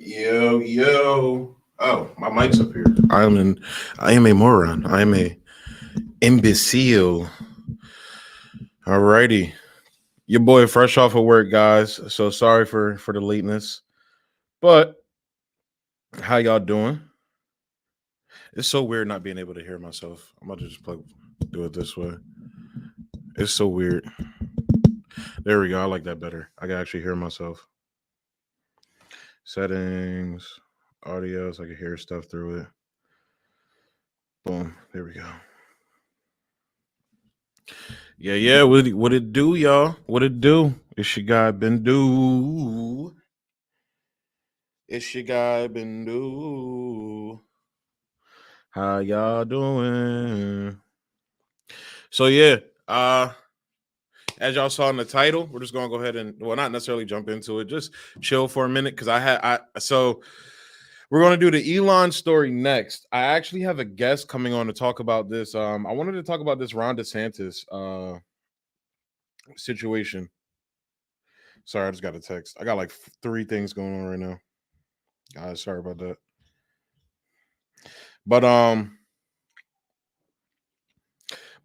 Yo, yo. Oh, my mic's up here. I am a moron. I am a imbecile. Alrighty. Your boy fresh off of work, guys. So sorry for the lateness. But how y'all doing? It's so weird not being able to hear myself. I'm about to just do it this way. It's so weird. There we go. I like that better. I can actually hear myself. Settings, audio, so I can hear stuff through it. Boom. There we go. Yeah. What it do, y'all? What it do? It's your guy Bendu. It's your guy Bendu. How y'all doing? So yeah, as y'all saw in the title, we're just gonna go ahead and not necessarily jump into it, just chill for a minute because so we're gonna do the Elon story next. I actually have a guest coming on to talk about this. I wanted to talk about this Ron DeSantis situation. Sorry, I just got a text. I got like 3 things going on right now. Guys, sorry about that. But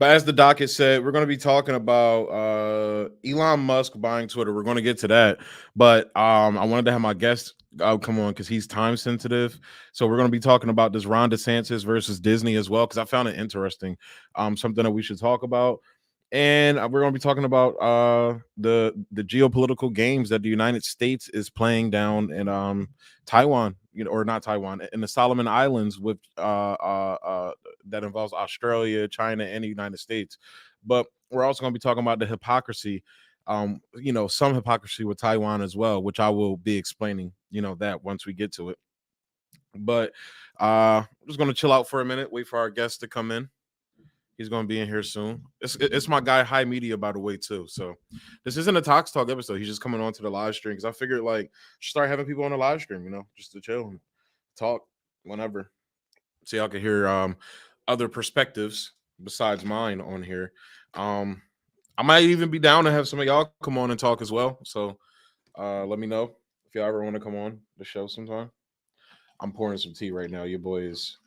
as the docket said, we're going to be talking about Elon Musk buying Twitter. We're going to get to that. But I wanted to have my guest come on because he's time sensitive. So we're going to be talking about this Ron DeSantis versus Disney as well because I found it interesting. Something that we should talk about. And we're going to be talking about the geopolitical games that the United States is playing down in Taiwan, or not Taiwan, in the Solomon Islands with that involves Australia, China, and the United States. But we're also going to be talking about the hypocrisy, some hypocrisy with Taiwan as well, which I will be explaining, that once we get to it. But I'm just going to chill out for a minute, wait for our guest to come in. He's going to be in here soon. It's my guy, High Media, by the way, too. So this isn't a Talks Talk episode. He's just coming on to the live stream because I figured, start having people on the live stream, just to chill and talk whenever. So y'all can hear other perspectives besides mine on here. I might even be down to have some of y'all come on and talk as well. So let me know if y'all ever want to come on the show sometime. I'm pouring some tea right now. Your boy is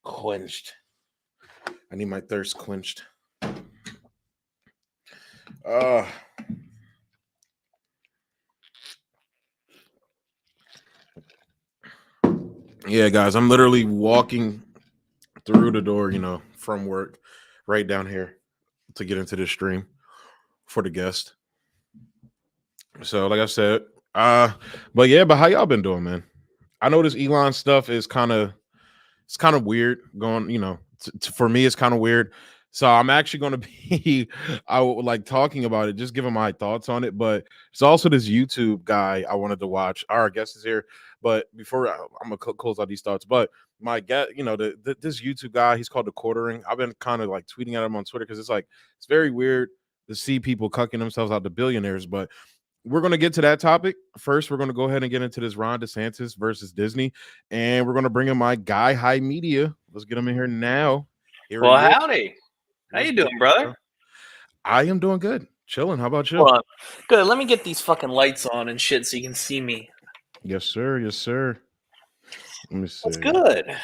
quenched. I need my thirst quenched. Yeah, guys, I'm literally walking through the door, from work right down here to get into this stream for the guest. So, like I said, but how y'all been doing, man? I know this Elon stuff is kind of weird going, for me, it's kind of weird. So I'm actually going to be, I would like talking about it, just giving my thoughts on it. But it's also this YouTube guy I wanted to watch. Our guest is here, but before I'm gonna close out these thoughts. But my guest, this YouTube guy, he's called The Quartering. I've been kind of like tweeting at him on Twitter because it's very weird to see people cucking themselves out to billionaires. But we're going to get to that topic. First, we're going to go ahead and get into this Ron DeSantis versus Disney. And we're going to bring in my guy, High Media. Let's get him in here now. Well, howdy. How you doing, brother? I am doing good. Chilling. How about you? Well, good. Let me get these fucking lights on and shit so you can see me. Yes, sir. Yes, sir. Let me see. That's good.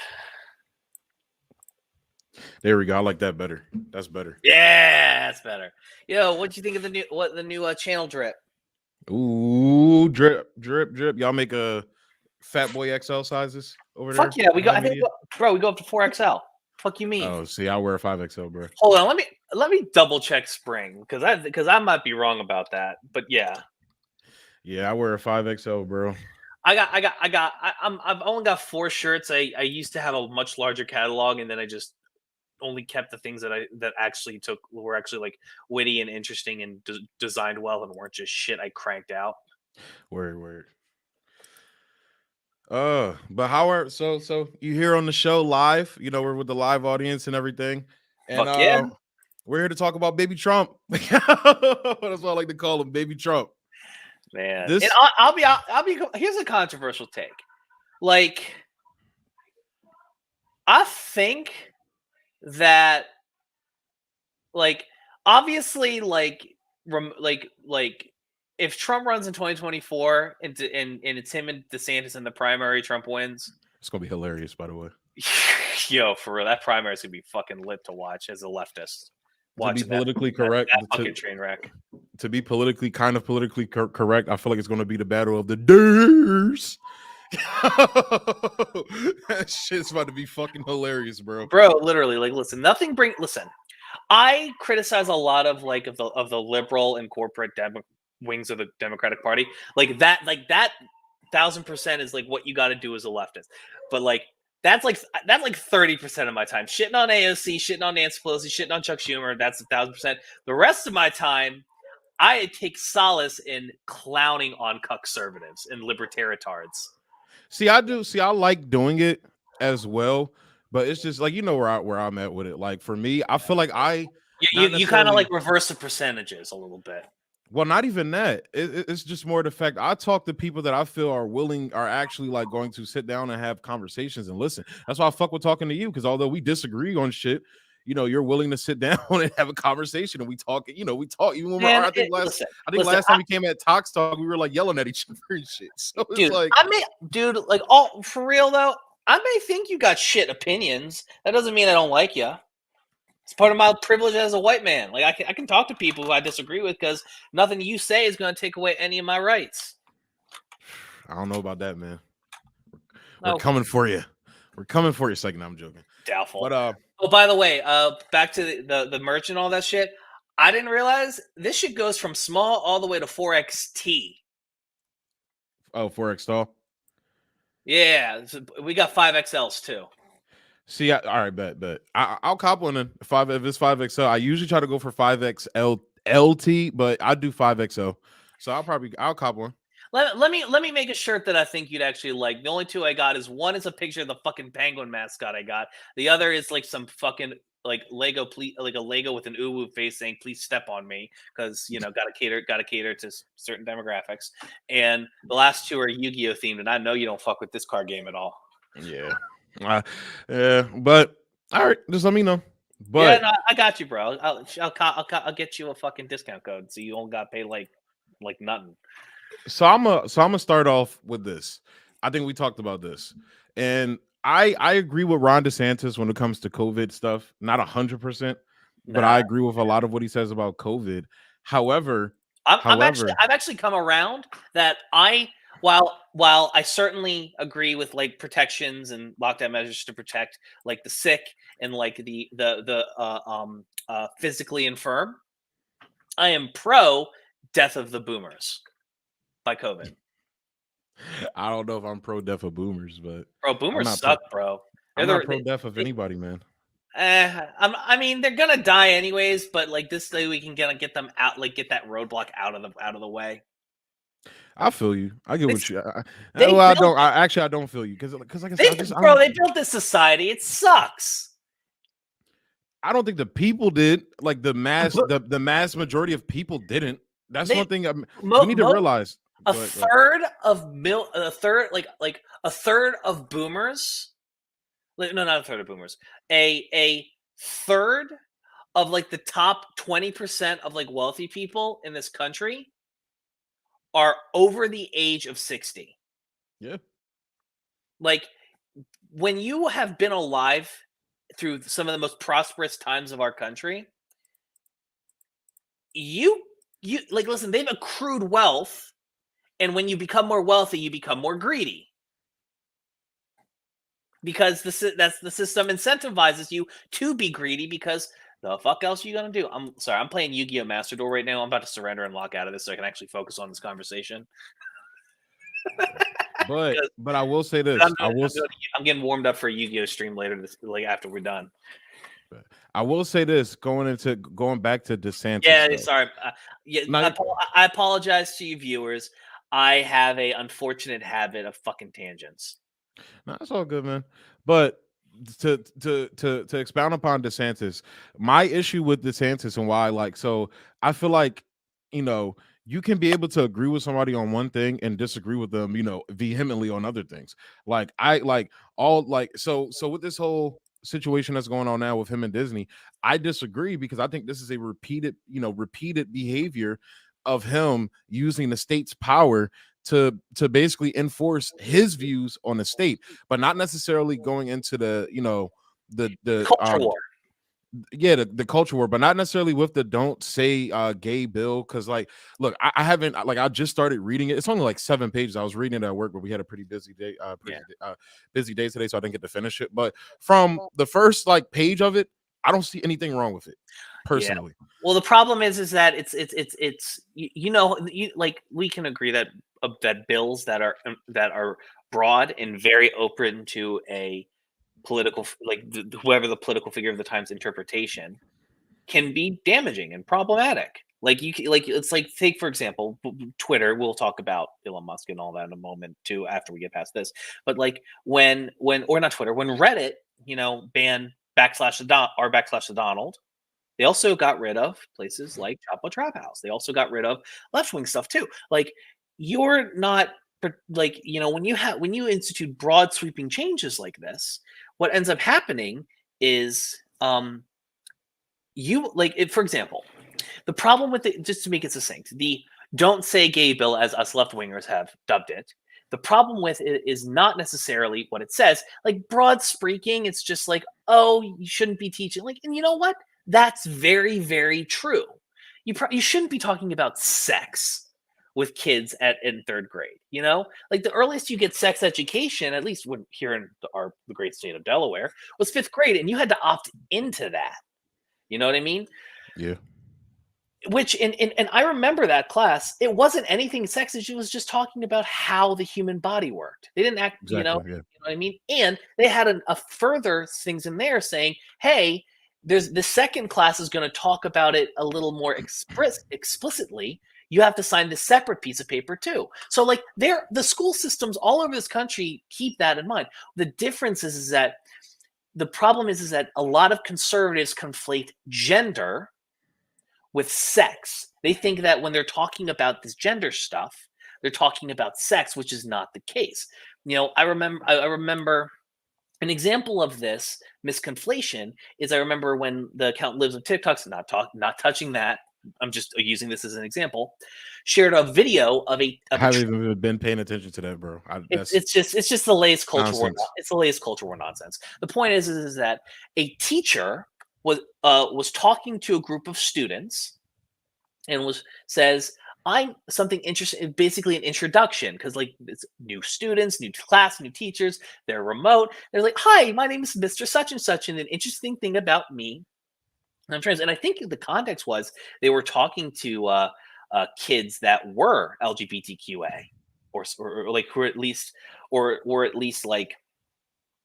There we go. I like that better. That's better. Yeah, that's better. Yo, what'd you think of the new channel drip? Ooh, drip. Y'all make a Fat Boy XL sizes over there? Fuck yeah, we go. I think, bro, we go up to 4XL. Fuck you mean? Oh, see, I wear a 5XL, bro. Hold on, let me double check spring because I might be wrong about that, but yeah. Yeah, I wear a 5XL, bro. I've only got 4 shirts. I used to have a much larger catalog, and then I just only kept the things that actually were actually like witty and interesting and designed well and weren't just shit I cranked out. Word. But how are so you here on the show live? We're with the live audience and everything. And fuck yeah. We're here to talk about Baby Trump. That's what I like to call him, Baby Trump. Man, and I'll be. Here's a controversial take. Like, I think that, like, obviously, like if Trump runs in 2024 and it's him and DeSantis in the primary, Trump wins. It's gonna be hilarious, by the way. Yo, for real, that primary is gonna be fucking lit to watch as a leftist. To be Watching politically correct, that fucking train wreck. To be politically correct, I feel like it's going to be the battle of the dares. That shit's about to be fucking hilarious, bro. Bro, literally, like, listen, listen. I criticize a lot of like of the liberal and corporate wings of the Democratic Party. Like that 1,000% is like what you got to do as a leftist. But like that's like 30% of my time shitting on AOC, shitting on Nancy Pelosi, shitting on Chuck Schumer. That's 1,000%. The rest of my time, I take solace in clowning on conservatives and libertarians. See, I like doing it as well, but it's just like, you know, where I'm at with it. Like for me, I feel like you kind of like reverse the percentages a little bit. Well, not even that. It's just more the fact I talk to people that I feel are actually like going to sit down and have conversations and listen. That's why I fuck with talking to you, because although we disagree on shit, you know, you're willing to sit down and have a conversation, and we talk. You know, we talk. Even when I think last time we came at Talks Talk, we were like yelling at each other and shit. So it's dude, like, all for real though. I may think you got shit opinions. That doesn't mean I don't like you. It's part of my privilege as a white man. Like I can talk to people who I disagree with because nothing you say is going to take away any of my rights. I don't know about that, man. We're coming for you. We're coming for you. Second, I'm joking. Doubtful. But oh, by the way, back to the merch and all that shit. I didn't realize this shit goes from small all the way to 4XT. Oh, 4X tall. Yeah, we got 5XLs too. See, all right, bet. I'll cop one in if it's 5XL. I usually try to go for 5XL LT, but I do 5XL. So I'll cop one. Let me make a shirt that I think you'd actually like. The only two I got is one is a picture of the fucking penguin mascot I got. The other is like some fucking like Lego, like a Lego with an uwu face saying "Please step on me," because you know gotta cater to certain demographics. And the last two are Yu-Gi-Oh themed, and I know you don't fuck with this card game at all. Yeah. Yeah, but all right, just let me know. But yeah, no, I got you, bro. I'll get you a fucking discount code, so you don't got to pay like nothing. So I'm gonna start off with this. I think we talked about this, and I agree with Ron DeSantis when it comes to COVID stuff. Not 100%, but I agree with a lot of what he says about COVID. However, I've actually come around that while I certainly agree with like protections and lockdown measures to protect like the sick and like the physically infirm, I am pro death of the boomers by COVID. I don't know if I'm pro death of boomers, but bro, boomers suck, bro. I'm not pro death of anybody, man. I mean, they're gonna die anyways, but like this day we can get them out, like get that roadblock out of the way. I feel you. I get what you. I don't feel you because like I said, bro, they built this society. It sucks. I don't think the people did. Like the mass majority of people didn't. That's one thing we need to realize. A third of boomers. Like, no, not a third of boomers. A third of like the top 20% of like wealthy people in this country are over the age of 60. Yeah. Like when you have been alive through some of the most prosperous times of our country, you like listen, they've accrued wealth. And when you become more wealthy, you become more greedy. Because the system incentivizes you to be greedy because the fuck else are you going to do? I'm sorry, I'm playing Yu-Gi-Oh! Master Duel right now. I'm about to surrender and lock out of this so I can actually focus on this conversation. But I will say this. I'm getting warmed up for a Yu-Gi-Oh! Stream later, like after we're done. I will say this, going back to DeSantis. Yeah, sorry. I apologize to you viewers. I have a unfortunate habit of fucking tangents. No, that's all good, man. But to expound upon DeSantis, my issue with DeSantis and why I feel like, you know, you can be able to agree with somebody on one thing and disagree with them, you know, vehemently on other things. So with this whole situation that's going on now with him and Disney, I disagree because I think this is a repeated behavior of him using the state's power to basically enforce his views on the state, but not necessarily going into the the Culture war. yeah, the culture war, but not necessarily with the don't say gay bill. Because like, look, I haven't, like, I just started reading it. It's only like 7 pages. I was reading it at work, but we had a pretty busy day, busy day today, so I didn't get to finish it. But from the first like page of it, I don't see anything wrong with it personally. Well, the problem is that it's like, we can agree that that bills that are broad and very open to a political, like, whoever the political figure of the time's interpretation, can be damaging and problematic. Like, it's like, take for example Twitter. We'll talk about Elon Musk and all that in a moment too after we get past this. But like, when or not Twitter, when Reddit, banned /the Donald, they also got rid of places like Chapo Trap House. They also got rid of left wing stuff too. Like, you're not, like, when you institute broad sweeping changes like this, what ends up happening is, for example, the problem with it, just to make it succinct, the "don't say gay" bill, as us left wingers have dubbed it. The problem with it is not necessarily what it says. Like, broad speaking, it's just like, oh, you shouldn't be teaching. Like, and you know what? That's very, very true. You shouldn't be talking about sex with kids in third grade. Like, the earliest you get sex education, at least when here in the great state of Delaware, was fifth grade, and you had to opt into that. You know what I mean? Yeah. Which, and I remember that class. It wasn't anything sexist. It was just talking about how the human body worked. They didn't act, Exactly, yeah. You know what I mean? And they had a further things in there saying, hey, there's the second class is going to talk about it a little more explicitly. You have to sign this separate piece of paper too. So like, the school systems all over this country keep that in mind. The difference is that the problem is that a lot of conservatives conflate gender with sex. They think that when they're talking about this gender stuff, they're talking about sex, which is not the case. I remember an example of this misconflation is, I remember when the account Lives of TikTok's not touching that. I'm just using this as an example. Shared a video of a. I haven't even been paying attention to that, bro. It's just the latest culture war. Nonsense. It's the latest culture war nonsense. The point is that a teacher was talking to a group of students and says, I'm something interesting, basically an introduction, because like, it's new students, new class, new teachers, they're remote. They're like, hi, my name is Mr. Such and Such, and an interesting thing about me, I'm trans. And I think the context was they were talking to kids that were LGBTQA, or like, who at least like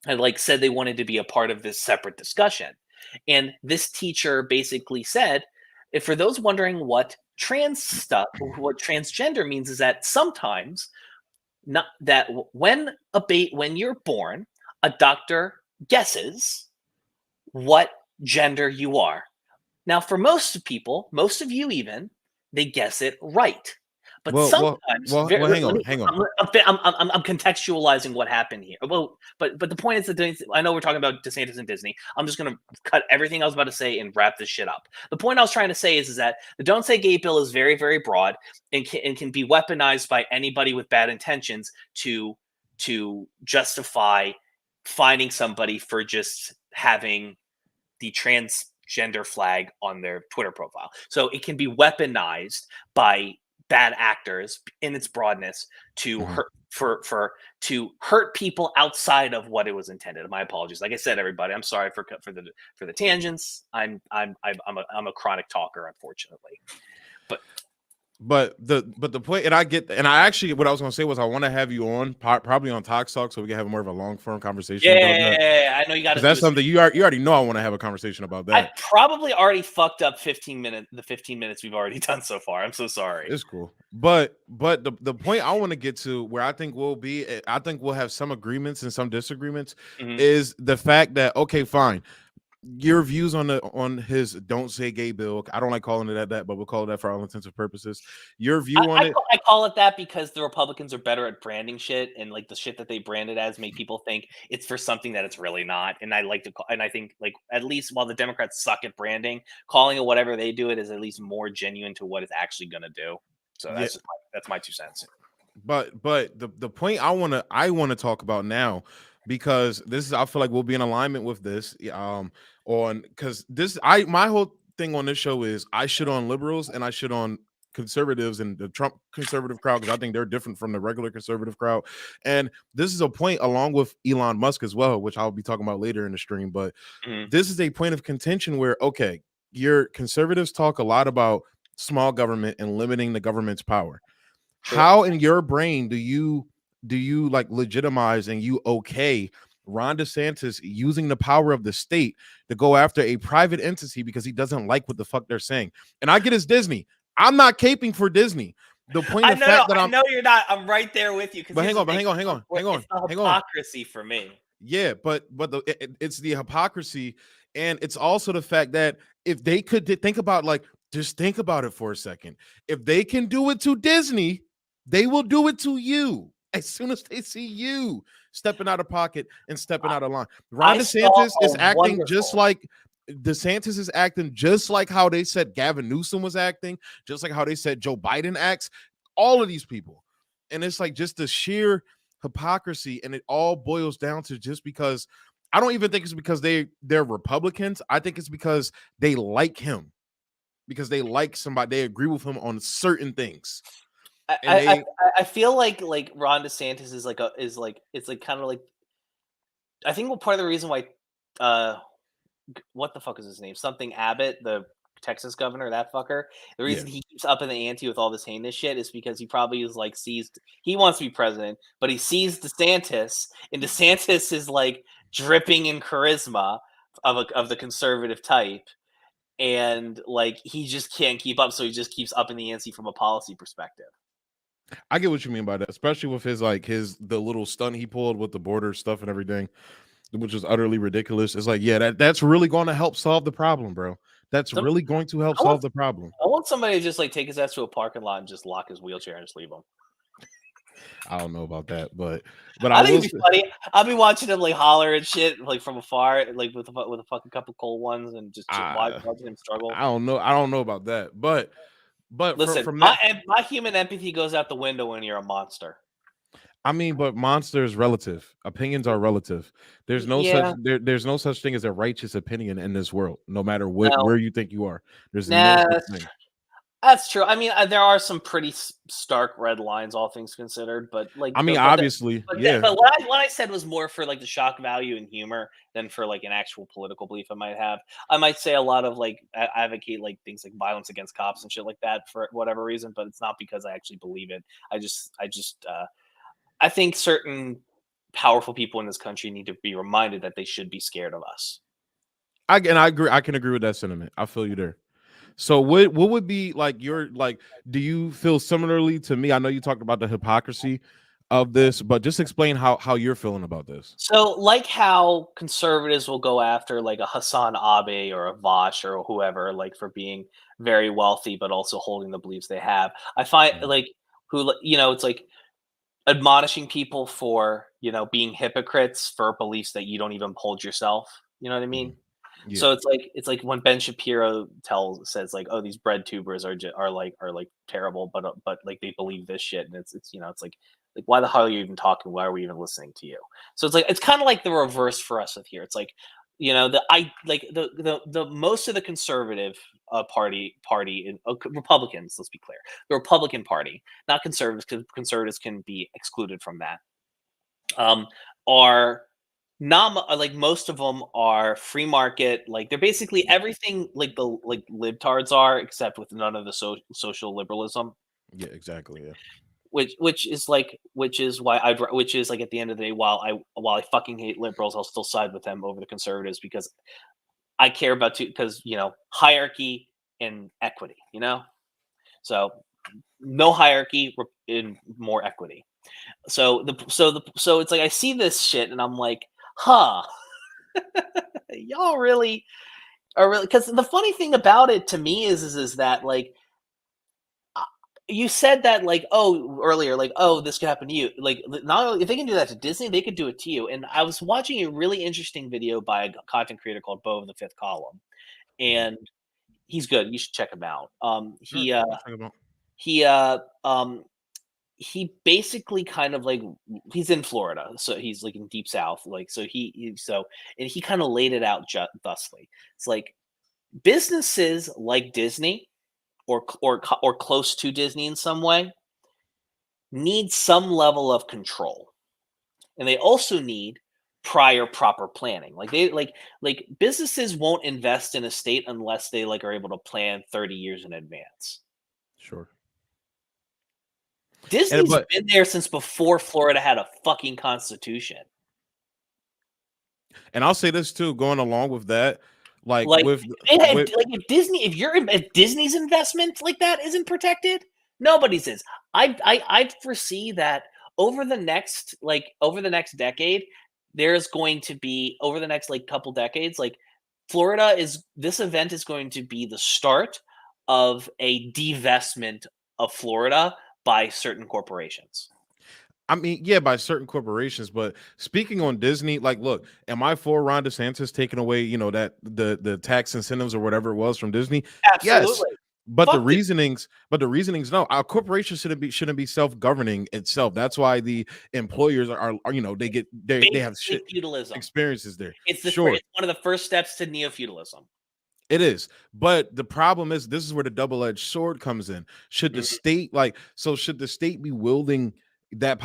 had like said they wanted to be a part of this separate discussion. And this teacher basically said, if for those wondering what transgender means, is that sometimes, not that when you're born, a doctor guesses what gender you are. Now, for most people, most of you even, they guess it right. But sometimes, hang on. I'm contextualizing what happened here. Well, but the point is that, I know we're talking about DeSantis and Disney. I'm just going to cut everything I was about to say and wrap this shit up. The point I was trying to say is that the "don't say gay" bill is very, very broad and can be weaponized by anybody with bad intentions to justify finding somebody for just having the transgender flag on their Twitter profile. So it can be weaponized by bad actors in its broadness to hurt people outside of what it was intended. My apologies. Like I said, everybody, I'm sorry for the tangents. I'm a chronic talker, unfortunately. But the point, and I get, and I actually, what I was going to say was, I want to have you on probably on Talk, so we can have more of a long form conversation. Yeah, I know you got to. That's something you already know. I want to have a conversation about that. I probably already fucked up the 15 minutes we've already done so far. I'm so sorry. It's cool, but the point I want to get to, where I think we'll have some agreements and some disagreements, is the fact that, okay, fine, Your views on his "Don't Say Gay" bill. I don't like calling it that, but we'll call it that for all intents and purposes. Your view on it? I call it that because the Republicans are better at branding shit, and like the shit that they brand it as make people think it's for something that it's really not. And I like to call, and I think like at least while the Democrats suck at branding, calling it whatever they do it is at least more genuine to what it's actually going to do. So Yeah, that's my 2 cents. but the point I wanna talk about now, because this is, I feel like we'll be in alignment with this. On because this I my whole thing on this show is I shit on liberals and I shit on conservatives and the Trump conservative crowd, because I think they're different from the regular conservative crowd. And this is a point along with Elon Musk as well, which I'll be talking about later in the stream. But Mhm. this is a point of contention where, okay, your conservatives talk a lot about small government and limiting the government's power. True. How in your brain do you like legitimize and you okay Ron DeSantis using the power of the state to go after a private entity because he doesn't like what the fuck they're saying? And I get it's Disney. I'm not caping for Disney. The point of fact that I know you're not. I'm right there with you. but hang on, hang on, It's the hang on. hypocrisy for me. Yeah, but it's the hypocrisy, and it's also the fact that if they could think about, like, just think about it for a second. If they can do it to Disney, they will do it to you as soon as they see you stepping out of pocket and stepping out of line. Ron I saw DeSantis a is acting just wonderful. like DeSantis is acting just like how they said Gavin Newsom was acting, just like how they said Joe Biden acts. All of these people, and it's like just the sheer hypocrisy, and it all boils down to just because I don't even think it's because they're Republicans. I think it's because they like him, because they like somebody, they agree with him on certain things, I, and I I they I feel like Ron DeSantis is like it's like kind of like I think part of the reason why uh what the fuck is his name? Something Abbott, the Texas governor, that fucker. The yeah. reason he keeps up in the ante with all this heinous shit is because he probably is like he wants to be president, but he sees DeSantis, and DeSantis is like dripping in charisma of the conservative type, and like he just can't keep up, so he just keeps up in the ante from a policy perspective. I get what you mean by that, especially with his like the little stunt he pulled with the border stuff and everything, which is utterly ridiculous. It's like, yeah, that's really going to help solve the problem, bro. That's Some, really going to help I want solve the problem. I want somebody to just like take his ass to a parking lot and just lock his wheelchair and just leave him. I don't know about that, but I I think will it'd be say, funny. I'll be watching him like holler and shit, like from afar, like with a fucking couple cold ones, and just I watching him struggle. I don't know about that, but Listen, from that, my human empathy goes out the window when you're a monster. I mean, but monster is relative. Opinions are relative. Yeah, There's no such thing as a righteous opinion in this world, no matter no, where you think you are. There's no nah, such thing. that's true. I mean, there are some pretty stark red lines, all things considered. But like I mean, the obviously, yeah. but what I said was more for like the shock value and humor than for like an actual political belief I might have. I might say a lot of like advocate like things like violence against cops and shit like that for whatever reason, but it's not because I actually believe it. I think certain powerful people in this country need to be reminded that they should be scared of us. I agree. I can agree with that sentiment. I feel you there. So what would be like your like? Do you feel similarly to me? I know you talked about the hypocrisy of this, but just explain how you're feeling about this. So, like how conservatives will go after like a Hassan Abe or a Vosh or whoever, like for being very wealthy, but also holding the beliefs they have. I find Mhm, like it's like admonishing people for being hypocrites for beliefs that you don't even hold yourself. You know what I mhm. mean? Yeah, So it's like when Ben Shapiro says like, oh, these bread tubers are like terrible, but like they believe this shit, and it's it's like why the hell are you even talking? Why are we even listening to you? So it's like it's kind of like the reverse for us with here. It's like the I like the most of the conservative party in Republicans. Let's be clear, the Republican Party, not conservatives, because conservatives can be excluded from that. Um, are not like most of them are free market. Like they're basically everything like the libtards are, except with none of the social liberalism. yeah, exactly. Yeah, Which is why which is like at the end of the day, while I fucking hate liberals, I'll still side with them over the conservatives because I care about because hierarchy and equity. So no hierarchy in more equity. So it's like I see this shit and I'm like, huh. Y'all really are really, because the funny thing about it to me is that like you said that like earlier like this could happen to you, like not only if they can do that to Disney they could do it to you. And I was watching a really interesting video by a content creator called Bo of the Fifth Column, Mhm. and he's good, you should check him out. All right, I'll check 'em out. He uh um he basically kind of like he's in Florida, so he's like in deep south, like so and he kind of laid it out thusly. It's like businesses like Disney or close to Disney in some way need some level of control, and they also need prior proper planning. Like businesses won't invest in a state unless they like are able to plan 30 years in advance. Sure. And Disney's but been there since before Florida had a fucking constitution. and I'll say this too, going along with that, like Like they had with like if Disney's investment like that isn't protected, nobody's is. I foresee that over the next decade, there's going to be over the next like couple decades, like this event is going to be the start of a divestment of Florida by certain corporations. I mean, yeah, by certain corporations. But speaking on Disney, like, look, am I for Ron DeSantis taking away, that the tax incentives or whatever it was from Disney? Yes. Absolutely. But Fuck this. the reasonings, no, our corporation shouldn't be self-governing itself. That's why the employers are they have Basically shit feudalism. experiences there. It's Sure. it's one of the first steps to neo-feudalism. It is. But the problem is this is where the double-edged sword comes in. Should the Mhm. state should the state be wielding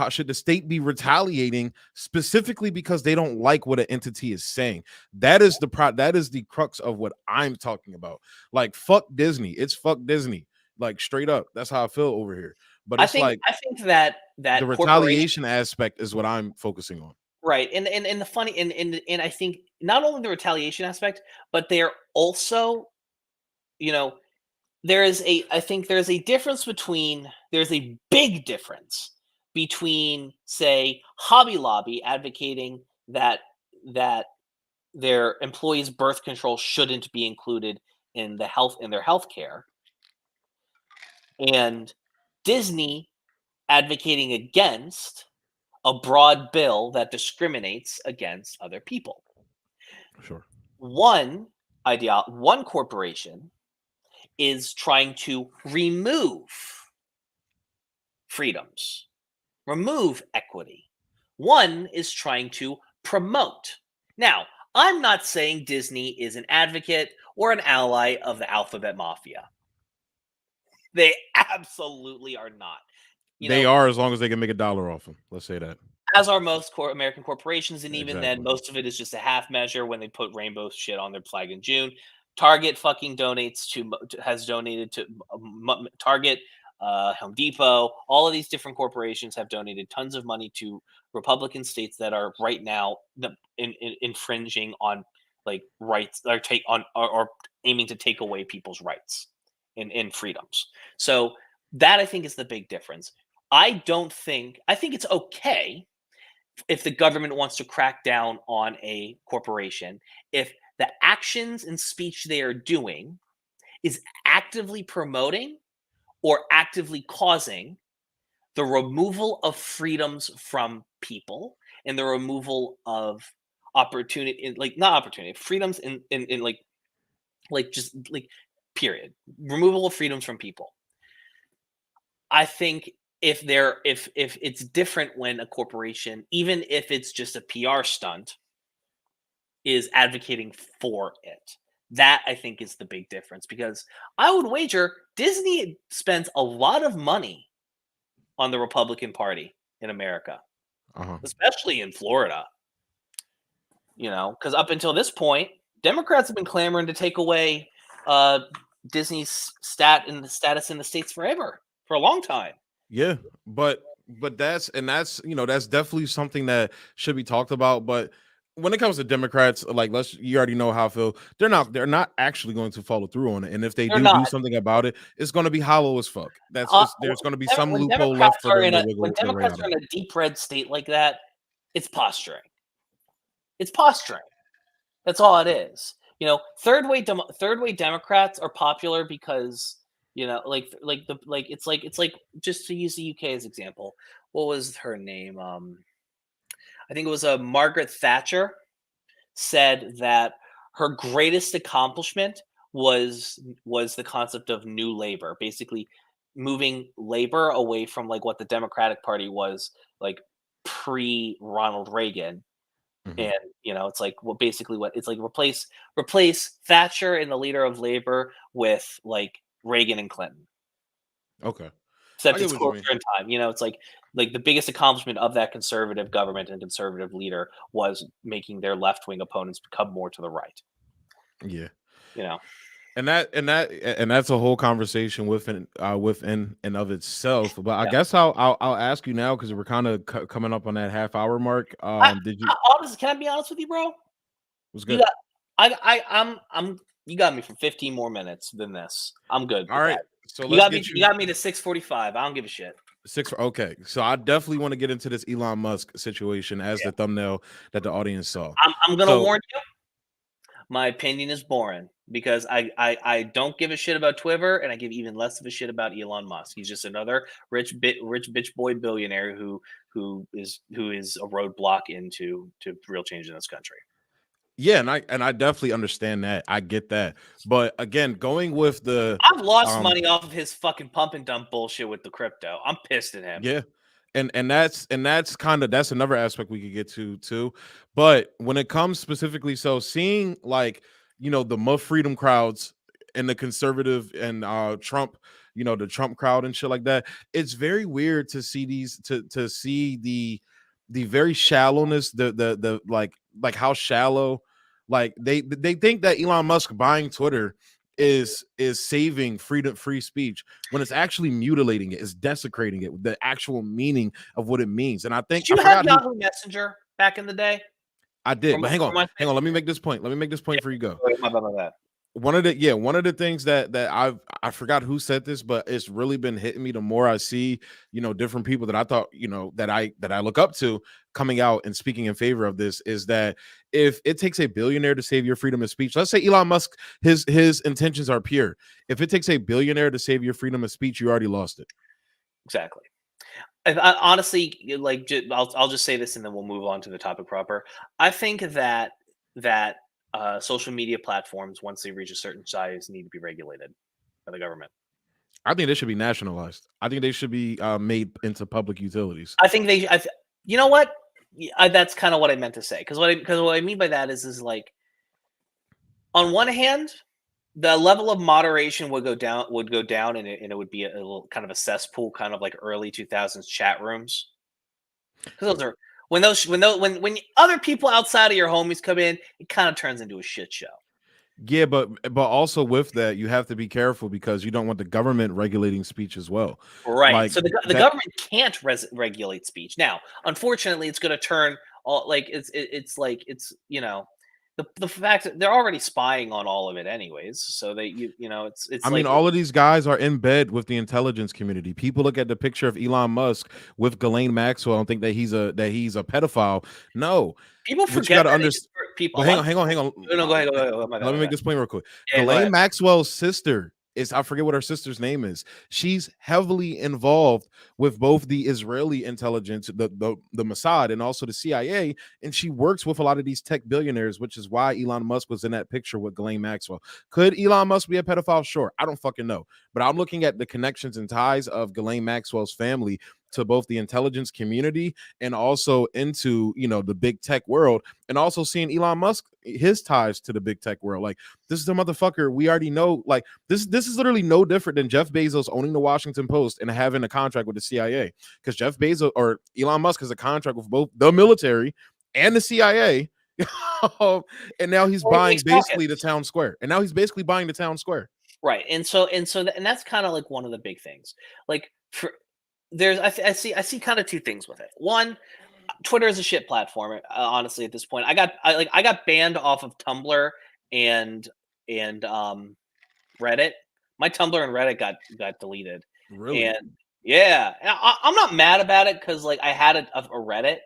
should the state be retaliating specifically because they don't like what an entity is saying? That is the crux of what I'm talking about. Like fuck Disney. It's fuck Disney. Like straight up. That's how I feel over here. But it's like I think that the corporation, retaliation aspect is what I'm focusing on. right, and the funny and I think not only the retaliation aspect, but they're also, you know, I think there's a big difference between, say, Hobby Lobby advocating that their employees' birth control shouldn't be included in their health care, and Disney advocating against a broad bill that discriminates against other people. Sure. One corporation is trying to remove freedoms, remove equity. One is trying to promote. Now, I'm not saying Disney is an advocate or an ally of the alphabet mafia. They absolutely are not. You They know, are as long as they can make a dollar off them. Let's say that. as are most American corporations, and even then, Exactly. most of it is just a half measure when they put rainbow shit on their flag in June. Target fucking donates has donated to Target, Home Depot. All of these different corporations have donated tons of money to Republican states that are right now infringing on like rights or or aiming to take away people's rights and freedoms. So that I think is the big difference. I think it's okay if the government wants to crack down on a corporation, if the actions and speech they are doing is actively promoting or actively causing the removal of freedoms from people and the removal of opportunity, like not opportunity, freedoms in just like period, removal of freedoms from people. I think if it's different when a corporation, even if it's just a PR stunt, is advocating for it. That I think is the big difference, because I would wager Disney spends a lot of money on the Republican Party in America, Uh-huh. especially in Florida. Because up until this point, Democrats have been clamoring to take away uh, Disney's status in the states forever, for a long time. Yeah, but that's definitely something that should be talked about. But when it comes to Democrats, like you already know how I feel. They're not actually going to follow through on it. And if they They're do not. something about it, it's going to be hollow as fuck. There's going to be some loophole left for them to When wiggle their way Democrats out are of. in a deep red state like that, it's posturing. It's posturing. That's all it is. Third way Democrats are popular because it's like just to use the UK as example. What was her name? I think it was Margaret Thatcher said that her greatest accomplishment was the concept of new labor, basically moving labor away from like what the Democratic Party was like pre Ronald Reagan. Mhm. And it's like basically what it's like replace Thatcher and the leader of labor with like Reagan and Clinton. Okay, I Except get it's what you closer mean. in time. It's like the biggest accomplishment of that conservative government and conservative leader was making their left wing opponents become more to the right. Yeah. You know, And that's a whole conversation within and of itself. But I yeah. guess I'll ask you now because we're kind of coming up on that half hour mark. Did you Honestly, can I be honest with you, bro? was You good? got, I'm. You got me for 15 more minutes than this. I'm good All with right, that. so You let's got me. get You you got me to 6:45. I don't give a shit. okay. So I definitely want to get into this Elon Musk situation as Yeah. the thumbnail that the audience saw. I'm gonna So warn you. My opinion is boring because I don't give a shit about Twitter, and I give even less of a shit about Elon Musk. He's just another rich bitch boy billionaire who is a roadblock into real change in this country. yeah, and I definitely understand that. I get that. But again, going with the I've lost um money off of his fucking pump and dump bullshit with the crypto. I'm pissed at him. yeah, and that's kind of that's another aspect we could get to too. But when it comes specifically, so seeing like the Muff Freedom crowds and the conservative and Trump, the Trump crowd and shit like that, it's very weird to see these to see the very shallowness, the like how shallow, like they think that Elon Musk buying Twitter is saving freedom free speech when it's actually mutilating it, it's desecrating it, the actual meaning of what it means. And I think Did I you have forgot who Yahoo Messenger back in the day? I Or did, my, but hang on, or my hang on. Let me make this point. Let me make this point for you go. my bad, my bad. One of the things that I forgot who said this, but it's really been hitting me the more I see, different people that I thought, that I look up to coming out and speaking in favor of this is that if it takes a billionaire to save your freedom of speech, let's say Elon Musk, his intentions are pure. If it takes a billionaire to save your freedom of speech, you already lost it. Exactly. Honestly, I'll just say this and then we'll move on to the topic proper. I think that social media platforms, once they reach a certain size, need to be regulated by the government. I think they should be nationalized. I think they should be made into public utilities. I think they. You know what? That's kind of what I meant to say. Because what I mean by that is like, on one hand, the level of moderation would go down, and it would be a little kind of a cesspool, kind of like early 2000s chat rooms. Because those are when other people outside of your homies come in, it kind of turns into a shit show. Yeah, but also with that, you have to be careful because you don't want the government regulating speech as well. Right. Like So the that. government can't regulate speech. Now, unfortunately, it's going to turn all like it's like the fact that they're already spying on all of it anyways. So it's I mean, like all of these guys are in bed with the intelligence community. People look at the picture of Elon Musk with Ghislaine Maxwell and think that he's a pedophile. No, people what you forget got to that understand. people. But A hang lot on, of hang on, hang people. on. No, go ahead. Go ahead. My bad. Let My me make bad. this point real quick. Yeah, go Ghislaine ahead. Maxwell's sister is, I forget what her sister's name is. She's heavily involved with both the Israeli intelligence, the Mossad, and also the CIA, and she works with a lot of these tech billionaires, which is why Elon Musk was in that picture with Ghislaine Maxwell. Could Elon Musk be a pedophile? Sure, I don't fucking know, but I'm looking at the connections and ties of Ghislaine Maxwell's family to both the intelligence community and also into the big tech world, and also seeing Elon Musk, his ties to the big tech world. Like, this is the motherfucker we already know. Like, this is literally no different than Jeff Bezos owning the Washington Post and having a contract with the CIA, because Jeff Bezos or Elon Musk has a contract with both the military and the CIA. And now he's Well, he buying makes basically the pockets. town square. And now he's basically buying the town square. Right. And that's kind of like one of the big things. Like for there's I see kind of two things with it. One, Twitter is a shit platform. Honestly, at this point, I got banned off of Tumblr and Reddit. My Tumblr and Reddit got deleted, Really? and yeah, and I'm not mad about it because I had a Reddit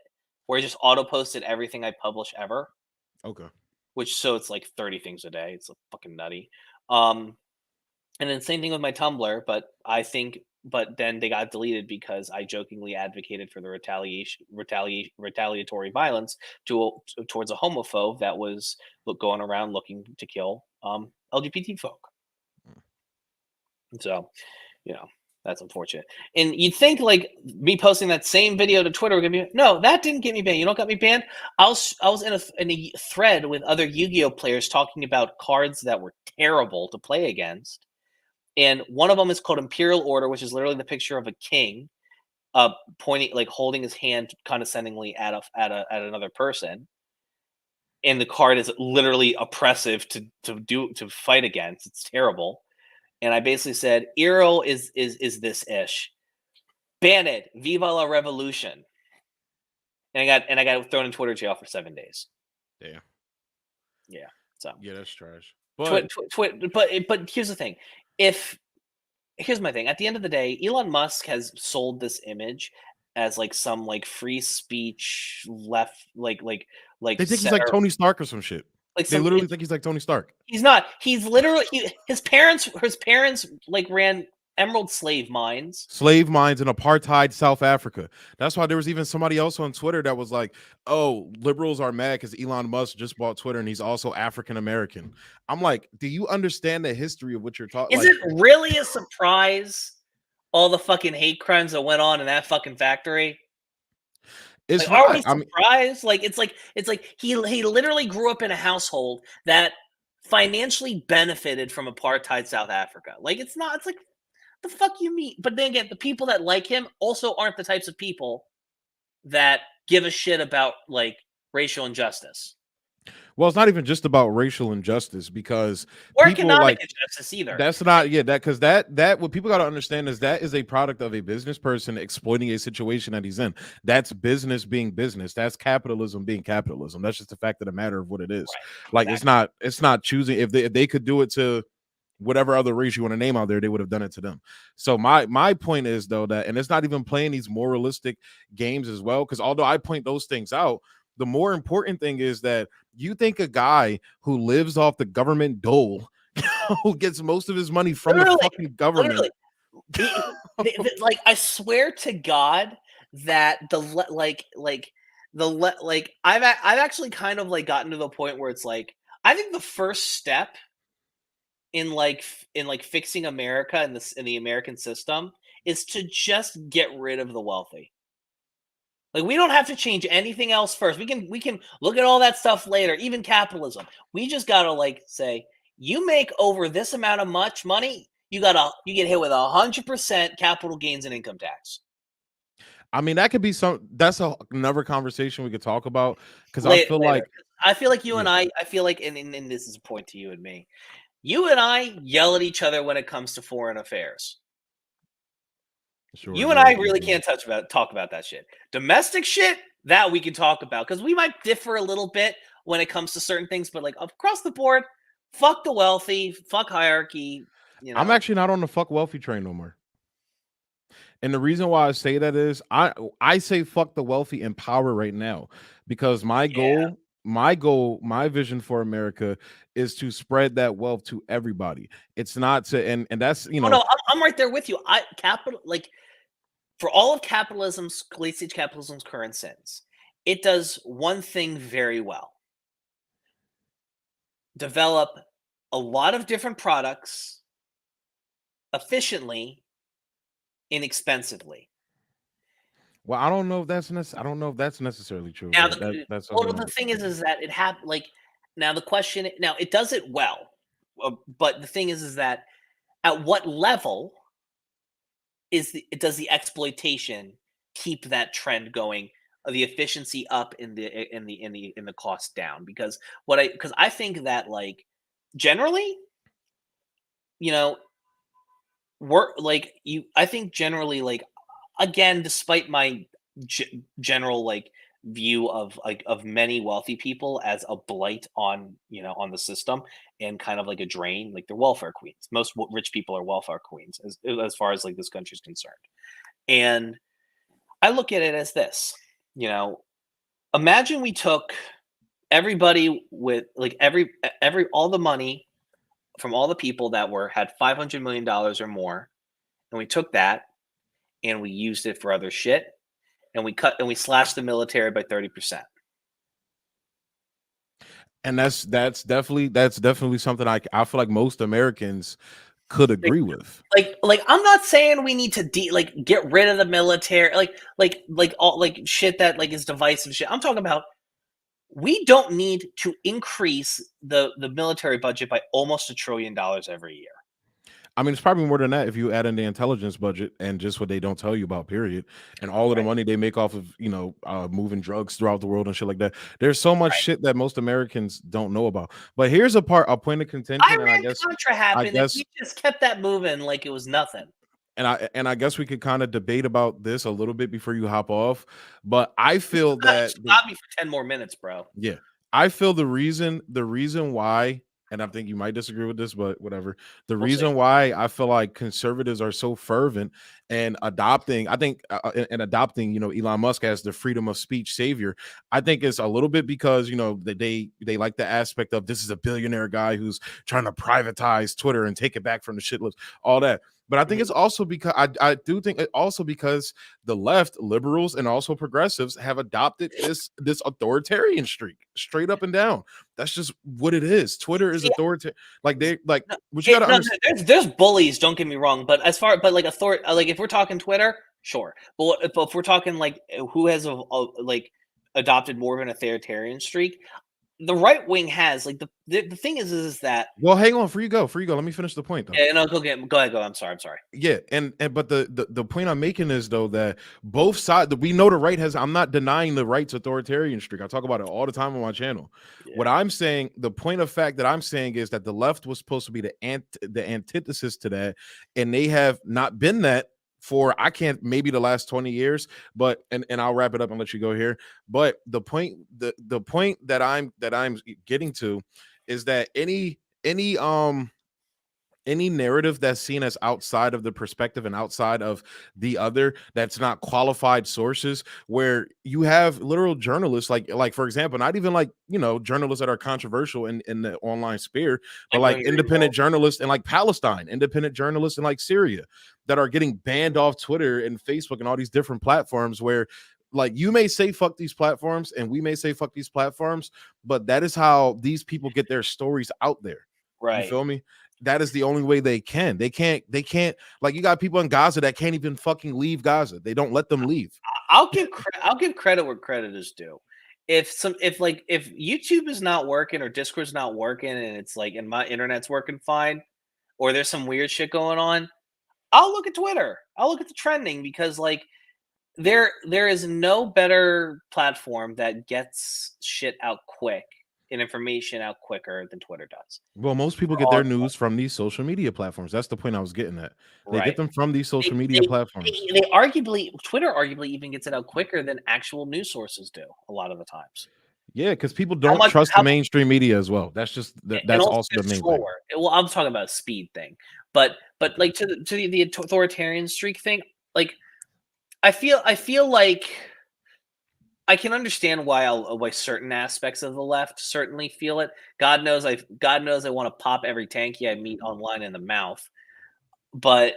where I just auto posted everything I publish ever. Okay. so it's like 30 things a day. It's fucking nutty. And then same thing with my Tumblr, but then they got deleted because I jokingly advocated for the retaliatory violence towards a homophobe that was going around looking to kill LGBT folk. So, that's unfortunate. And you'd think like me posting that same video to Twitter would get me. No, that didn't get me banned. You know what got me banned? I was in a thread with other Yu-Gi-Oh players talking about cards that were terrible to play against. And one of them is called Imperial Order, which is literally the picture of a king, pointing, like holding his hand condescendingly at another person. And the card is literally oppressive to fight against. It's terrible. And I basically said, Eero is this ish. Ban it. Viva la revolution. And I got thrown in Twitter jail for 7 days. Damn. Yeah. So yeah, that's trash. But but here's the thing. Here's my thing. At the end of the day, Elon Musk has sold this image as like some like free speech left like they think he's like Tony Stark or some shit. Like they literally think he's like Tony Stark. He's not. He's literally his parents like ran emerald slave mines in apartheid South Africa. That's why there was even somebody else on Twitter that was like, oh, liberals are mad because Elon Musk just bought Twitter and he's also African American. I'm like, do you understand the history of what you're talking? Is it really a surprise all the fucking hate crimes that went on in that fucking factory? It's like, are we surprised? It's like he literally grew up in a household that financially benefited from apartheid South Africa. It's like the fuck you mean? But then again, the people that like him also aren't the types of people that give a shit about like racial injustice. Well, it's not even just about racial injustice because or economic injustice either. That's not because that what people got to understand is that is a product of a business person exploiting a situation that he's in. That's business being business. That's capitalism being capitalism. That's just the fact of the matter of what it is. Right. Exactly. It's not choosing if they could do it to whatever other race you want to name out there, they would have done it to them. So my point is though that, and it's not even playing these moralistic games as well, because although I point those things out, the more important thing is that you think a guy who lives off the government dole, who gets most of his money from the fucking government. Like I swear to God that I've actually kind of like gotten to the point where it's like I think the first step in fixing America and in the American system is to just get rid of the wealthy. Like we don't have to change anything else first. We can look at all that stuff later, even capitalism. We just gotta like say, you make over this amount of money, you get hit with 100% capital gains and income tax. I mean, that could be that's another conversation we could talk about because I feel like you and I feel like, and this is a point to you and me. You and I yell at each other when it comes to foreign affairs. Sure, you and I really can't talk about that shit. Domestic shit, that we can talk about because we might differ a little bit when it comes to certain things, but like across the board, fuck the wealthy, fuck hierarchy. I'm actually not on the fuck wealthy train no more. And the reason why I say that is I say fuck the wealthy in power right now because my vision for America is to spread that wealth to everybody. It's not to and that's no, I'm right there with you. For all of capitalism's late stage capitalism's current sins, it does one thing very well. Develop a lot of different products efficiently, inexpensively. Well, I don't know if that's necessarily true. Now, the thing is that it now the question it does it well, but the thing is that at what level does the exploitation keep that trend going, the efficiency up in the cost down? Because I think that like generally, I think generally like again, despite my general like view of many wealthy people as a blight on the system and kind of like a drain, like they're welfare queens. Most rich people are welfare queens as far as like this country's concerned. And I look at it as this, imagine we took everybody with like every all the money from all the people that had $500 million or more, and we took that and we used it for other shit, and we slashed the military by 30%. And that's definitely something I feel like most Americans could agree with. Like I'm not saying we need to get rid of the military, like all like shit that like is divisive shit. I'm talking about we don't need to increase the military budget by almost $1 trillion every year. I mean, it's probably more than that if you add in the intelligence budget and just what they don't tell you about, period, and all of the Right. money they make off of, moving drugs throughout the world and shit like that. There's so much shit that most Americans don't know about. But here's a point of contention, and Iran Contra I happened, and guess, we just kept that moving like it was nothing. and I guess we could kind of debate about this a little bit before you hop off. But I feel that Stop me for 10 more minutes, bro. yeah, I feel the reason why, and I think you might disagree with this, but whatever. The We'll see. reason why I feel like conservatives are so fervent and adopting, adopting, Elon Musk as the freedom of speech savior. I think it's a little bit because that they like the aspect of this is a billionaire guy who's trying to privatize Twitter and take it back from the shitless, all that. But I think it's also because I do think it also because the left, liberals, and also progressives have adopted this authoritarian streak straight up and down. That's just what it is. Twitter is See, authoritarian. Like they like no, what you got to no, understand. there's bullies. Don't get me wrong, but but like like if we're talking Twitter, sure. But if we're talking like who has like adopted more of an authoritarian streak, the right wing has like the thing is that Well, hang on, before you go. Let me finish the point though. yeah, no, go ahead, go. I'm sorry. Yeah, and but the point I'm making is though that both sides, we know the right has. I'm not denying the right's authoritarian streak. I talk about it all the time on my channel. What Yeah. I'm saying, the point of fact that I'm saying is that the left was supposed to be the antithesis to that, and they have not been that for maybe the last 20 years. But and I'll wrap it up and let you go here. But the point that I'm getting to is that any narrative that's seen as outside of the perspective and outside of the other, that's not qualified sources, where you have literal journalists like for example, not even like journalists that are controversial in the online sphere, but Like like Wayne independent Greenwald. journalists in like Palestine, independent journalists in like Syria, that are getting banned off Twitter and Facebook and all these different platforms, where like you may say fuck these platforms and we may say fuck these platforms, but that is how these people get their stories out there. You Right. feel me? That is the only way they can. They can't like, you got people in Gaza that can't even fucking leave Gaza. They don't let them leave. I'll give credit where credit is due. If YouTube is not working or Discord's not working and it's like and my internet's working fine or there's some weird shit going on, I'll look at Twitter. I'll look at the trending because like there is no better platform that gets shit out quick and information out quicker than Twitter does. Well, most people For get all their news from these social media platforms. That's the point I was getting at. They get right. them from these They, social media they, platforms. they arguably Twitter arguably even gets it out quicker than actual news sources do a lot of the times. Yeah, because people How don't much? trust the mainstream media as well. That's just And that's also also they're the main thing. slower. Well, I'm talking about a speed thing, but like to the authoritarian streak thing, like I feel like I can understand why certain aspects of the left certainly feel it. God knows I want to pop every tanky I meet online in the mouth, but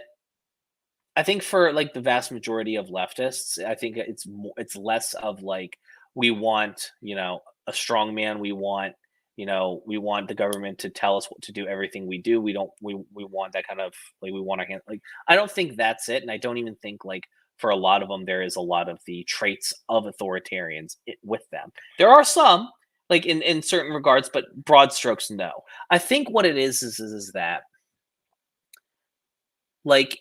I think for like the vast majority of leftists, I think it's less of like we want a strong man. We want the government to tell us what to do. Everything we do, we want that kind of like we want our hand. Like I don't think that's it, and I don't even think like for a lot of them there is a lot of the traits of authoritarians with them. There are some like in certain regards, but broad strokes, no. I think what it is that like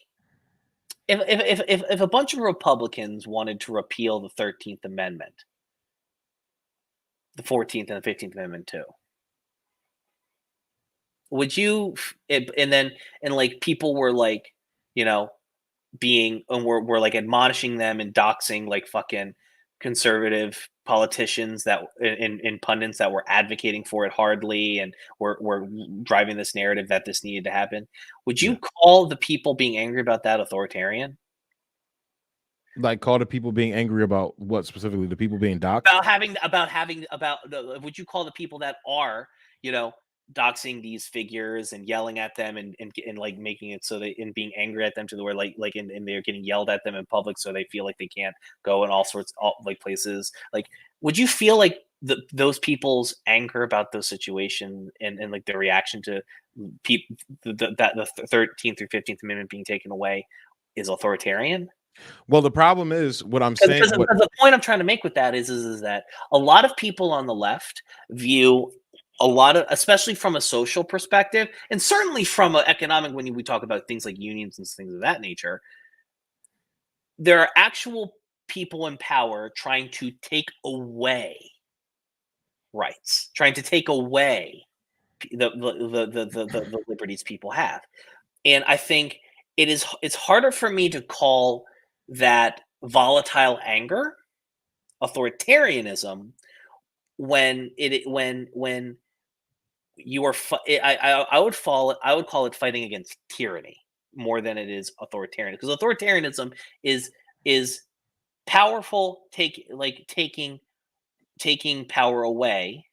if a bunch of Republicans wanted to repeal the 13th Amendment, the 14th and the 15th Amendment too, would you? And then and like people were like, you know, being and we're like admonishing them and doxing like fucking conservative politicians that in pundits that were advocating for it hardly and were driving this narrative that this needed to happen. Would Yeah. you call the people being angry about that authoritarian? Like, call the people being angry about what specifically? The people being doxxed? Would you call the people that are, doxing these figures and yelling at them and like making it so they and being angry at them to the where and they're getting yelled at them in public so they feel like they can't go in like places. Like, would you feel like those people's anger about those situation and like their reaction to people that the 13th or 15th Amendment being taken away is authoritarian? Well, the problem is what I'm saying. Because the point I'm trying to make with that is that a lot of people on the left view a lot of, especially from a social perspective, and certainly from an economic, when we talk about things like unions and things of that nature, there are actual people in power trying to take away rights, trying to take away the liberties people have. And I think it's harder for me to call that volatile anger authoritarianism when you are I would call it fighting against tyranny more than it is authoritarian, because authoritarianism is powerful taking power away,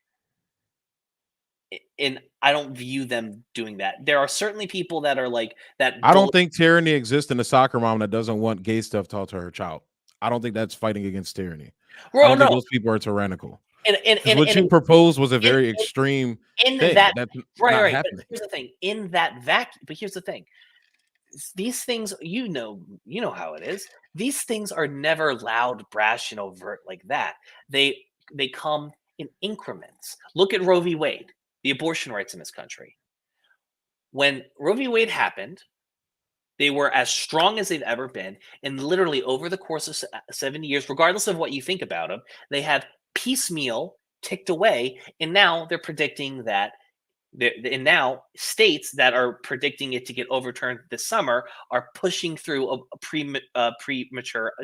and I don't view them doing that. There are certainly people that are like that. I don't think tyranny exists in a soccer mom that doesn't want gay stuff taught to her child. I don't think that's fighting against tyranny. I don't think those people are tyrannical. Because what you proposed was a very extreme thing. That's not happening. But here's the thing: in that vacuum. But here's the thing: these things, you know how it is. These things are never loud, brash, and overt like that. They come in increments. Look at Roe v. Wade, the abortion rights in this country. When Roe v. Wade happened, they were as strong as they've ever been, and literally over the course of 70 years, regardless of what you think about them, they have piecemeal ticked away, and now they're predicting that. And now states that are predicting it to get overturned this summer are pushing through a premature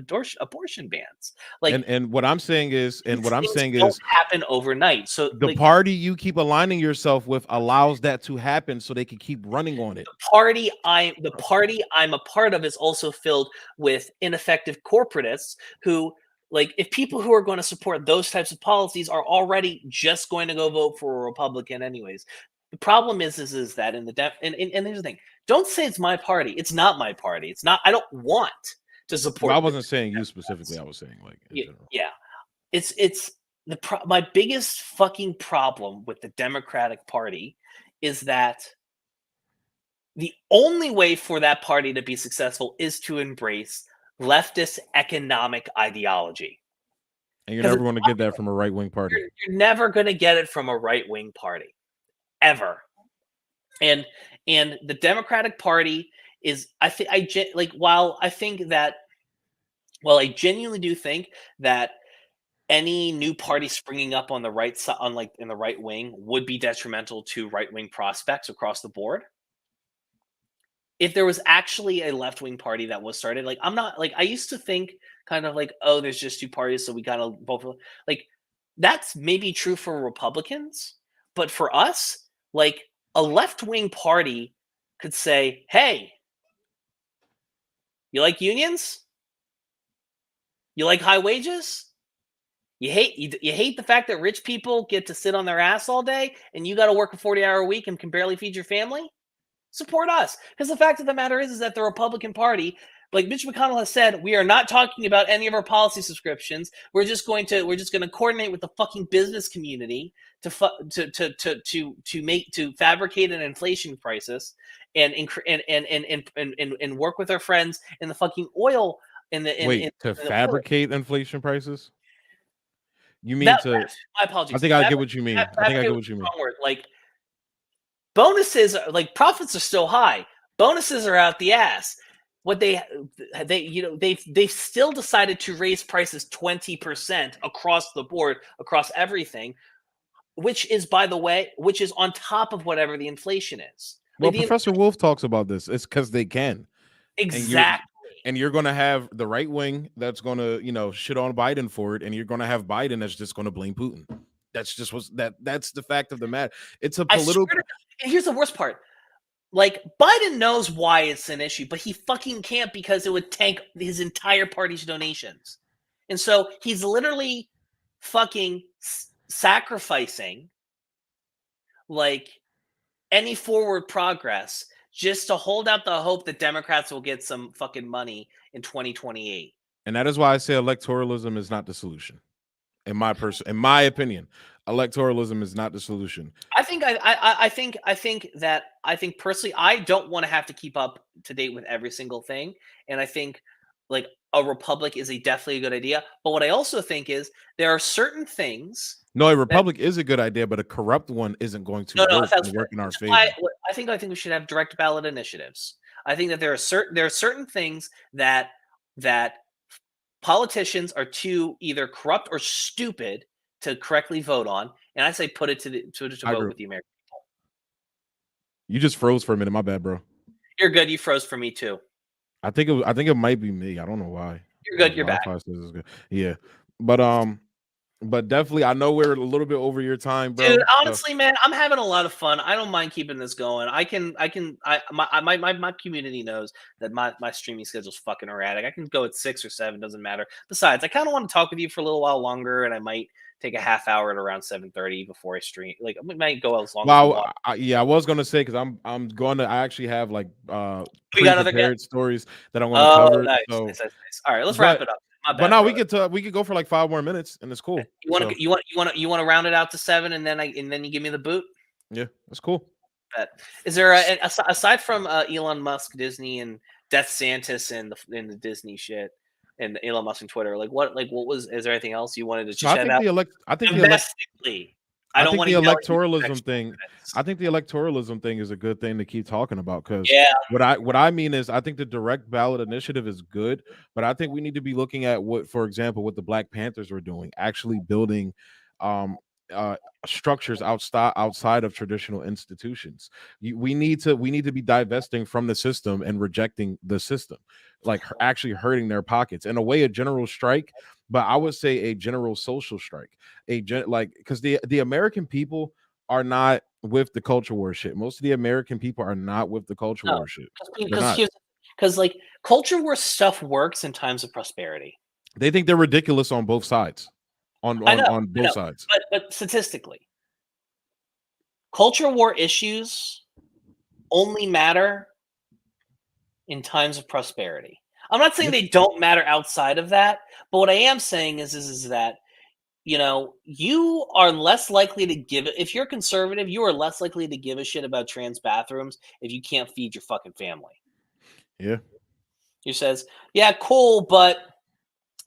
abortion bans. Like, and what I'm saying is, don't happen overnight. So the party you keep aligning yourself with allows that to happen, so they can keep running on it. The party I'm a part of is also filled with ineffective corporatists who, like, if people who are going to support those types of policies are already just going to go vote for a Republican anyways. The problem is that and here's the thing: don't say it's my party. It's not my party. It's not. I don't want to support. Well, I wasn't saying you specifically. I was saying like in general. Yeah. It's my biggest fucking problem with the Democratic Party is that the only way for that party to be successful is to embrace leftist economic ideology. And you're never going to get that from a right-wing party. You're never going to get it from a right-wing party. Ever. And the Democratic Party is, while I genuinely do think that any new party springing up on the right side, in the right wing, would be detrimental to right-wing prospects across the board. If there was actually a left-wing party that was started, I used to think kind of like, oh, there's just two parties, so we gotta both, like, that's maybe true for Republicans, but for us, like, a left-wing party could say, hey, you like unions? You like high wages? You hate the fact that rich people get to sit on their ass all day and you got to work a 40-hour week and can barely feed your family? Support us. Because the fact of the matter is that the Republican Party, like Mitch McConnell has said, we are not talking about any of our policy subscriptions. We're just going to coordinate with the fucking business community to fabricate an inflation crisis and work with our friends in the fucking oil to fabricate inflation prices. You mean my apologies. I think I get what you mean. I think I get what you mean. Like, bonuses, like, profits are still high. Bonuses are out the ass. What they've still decided to raise prices 20% across the board, across everything, which is on top of whatever the inflation is. Well, Professor Wolf talks about this. It's because they can. Exactly. And you're going to have the right wing that's going to, shit on Biden for it, and you're going to have Biden that's just going to blame Putin. That's just that's the fact of the matter. It's a political. And here's the worst part: Like, Biden knows why it's an issue, but he fucking can't because it would tank his entire party's donations. And so he's literally fucking sacrificing like any forward progress just to hold out the hope that Democrats will get some fucking money in 2028. And that is why I say electoralism is not the solution. In my opinion, electoralism is not the solution. I think personally, I don't want to have to keep up to date with every single thing, and I think like a republic is definitely a good idea. But what I also think is there are certain things. No, a republic is a good idea, but a corrupt one isn't going to work in our favor. I think we should have direct ballot initiatives. I think that there are certain things that politicians are too either corrupt or stupid to correctly vote on, and I say put it to vote with the American people. You just froze for a minute. My bad, bro. You're good. You froze for me too. I think it might be me. I don't know why. You're good. You're back. Yeah, but definitely, I know we're a little bit over your time, bro. Dude, honestly, man, I'm having a lot of fun. I don't mind keeping this going. My community knows that my streaming schedule's fucking erratic. I can go at 6 or 7, doesn't matter. Besides, I kind of want to talk with you for a little while longer, and I might take a half hour at around 7:30 before I stream. Like, I might go as long. Well, I was gonna say because I actually have like prepared stories that I want to cover. Nice, so, nice. All right, let's wrap it up. But now we could go for like 5 more minutes, and it's cool. You want to round it out to 7, and then you give me the boot. Yeah, that's cool. Is there aside from Elon Musk, Disney, and DeSantis, and the Disney shit, and Elon Musk and Twitter, is there anything else you wanted to chat about? I think the electoralism thing is a good thing to keep talking about, because what I mean is I think the direct ballot initiative is good, but I think we need to be looking at for example, what the Black Panthers were doing, actually building structures outside of traditional institutions. We need to be divesting from the system and rejecting the system, like actually hurting their pockets. In a way, a general strike, but I would say a general social strike, because the American people are not with the culture war shit. Most of the American people are not with the culture war shit. Because like culture war stuff works in times of prosperity. They think they're ridiculous on both sides. On both sides. But statistically, culture war issues only matter in times of prosperity. I'm not saying they don't matter outside of that, but what I am saying is that, you are less likely to give it. If you're conservative, you are less likely to give a shit about trans bathrooms if you can't feed your fucking family. Yeah. He says, yeah, cool, but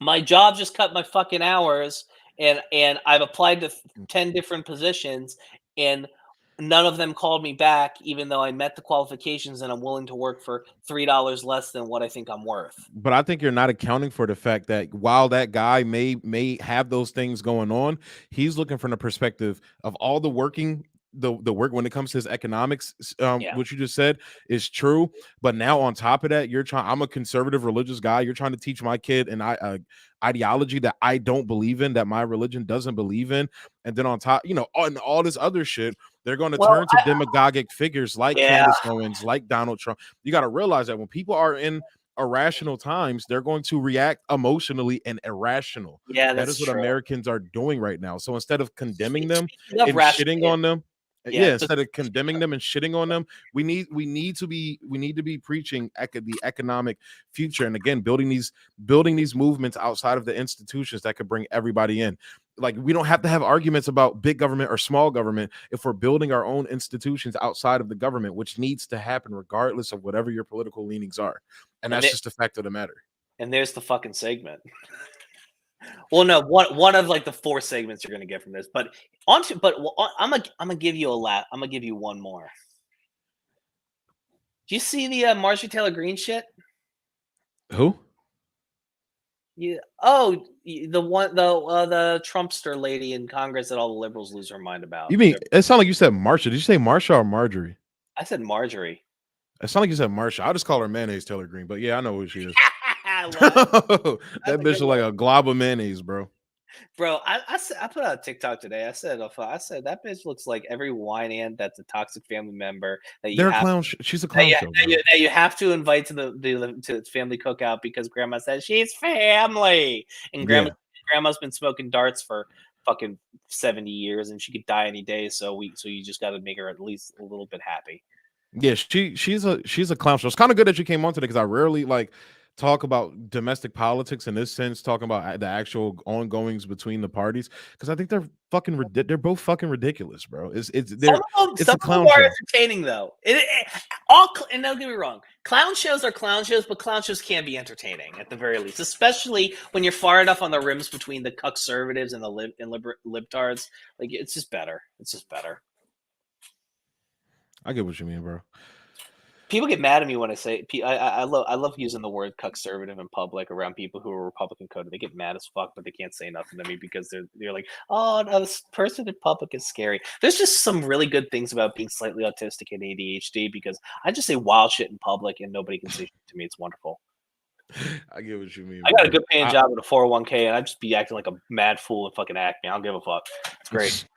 my job just cut my fucking hours, and I've applied to 10 different positions, and none of them called me back, even though I met the qualifications and I'm willing to work for $3 less than what I think I'm worth. But I think you're not accounting for the fact that while that guy may have those things going on, he's looking from the perspective of all the work when it comes to his economics. What you just said is true, but now on top of that, I'm a conservative religious guy. You're trying to teach my kid an ideology that I don't believe in, that my religion doesn't believe in, and then on top, on all this other shit, they're going to turn to demagogic figures like Candace Owens, like Donald Trump. You got to realize that when people are in irrational times, they're going to react emotionally and irrational. That is what Americans are doing right now. So instead of condemning them and shitting on them, instead of condemning them and shitting on them, we need to be preaching the economic future, and again building these movements outside of the institutions that could bring everybody in. Like, we don't have to have arguments about big government or small government if we're building our own institutions outside of the government, which needs to happen regardless of whatever your political leanings are. And that's just the fact of the matter. And there's the fucking segment. Well, no, one of like the 4 segments you're gonna get from this, but I'm gonna give you I'm gonna give you one more. Do you see the Marjorie Taylor Greene shit? Who? Yeah. Oh, the Trumpster lady in Congress that all the liberals lose their mind about. You mean it sounded like you said Marsha? Did you say Marsha or Marjorie? I said Marjorie. It sounded like you said Marsha. I'll just call her Mayonnaise Taylor Greene, but yeah, I know who she is. That bitch is like a glob of mayonnaise, bro. Bro, I put out a TikTok today. I said that bitch looks like every wine aunt that's a toxic family member that you They're a have clown. She's a clown show, bro. that you have to invite to the family cookout because grandma says she's family, and Yeah. grandma's been smoking darts for fucking 70 years, and she could die any day. So you just got to make her at least a little bit happy. Yeah, she's a clown show. It's kind of good that you came on today because I rarely like talk about domestic politics in this sense, talking about the actual ongoings between the parties because I think they're both fucking ridiculous, bro. It's Some a of them clown are show. entertaining though. And don't get me wrong, clown shows are clown shows, but clown shows can be entertaining at the very least, especially when you're far enough on the rims between the conservatives and the libtards. Like it's just better. It's just better. I get what you mean, bro. People get mad at me when I say I love using the word conservative in public around people who are Republican coded. They get mad as fuck, but they can't say nothing to me because they're like, oh no, this person in public is scary. There's just some really good things about being slightly autistic and ADHD because I just say wild shit in public and nobody can say shit to me. It's wonderful. I get what you mean, I got a bro. good paying job with a 401k and I just be acting like a mad fool and fucking act me. I don't give a fuck. It's great.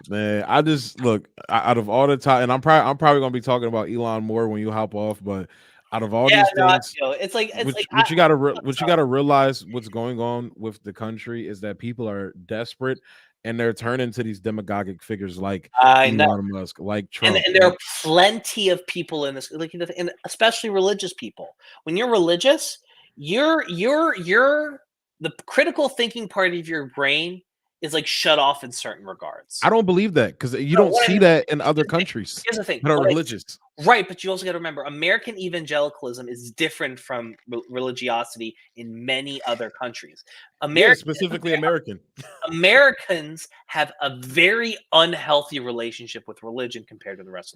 Man, I just look out of all the time, and I'm probably gonna be talking about Elon more when you hop off. But out of all Yeah, these no, things, it's like what you gotta realize what's going on with the country is that people are desperate and they're turning to these demagogic figures like I know. Elon Musk, like And Trump. there Like are plenty of people in this, like, and especially religious people. When you're religious, you're the critical thinking part of your brain is like shut off in certain regards. I don't believe that because you No, don't see that in other countries here's the thing. that are religious. Right, but you also got to remember, American evangelicalism is different from religiosity in many other countries. Yeah, specifically American. Americans have a very unhealthy relationship with religion compared to the rest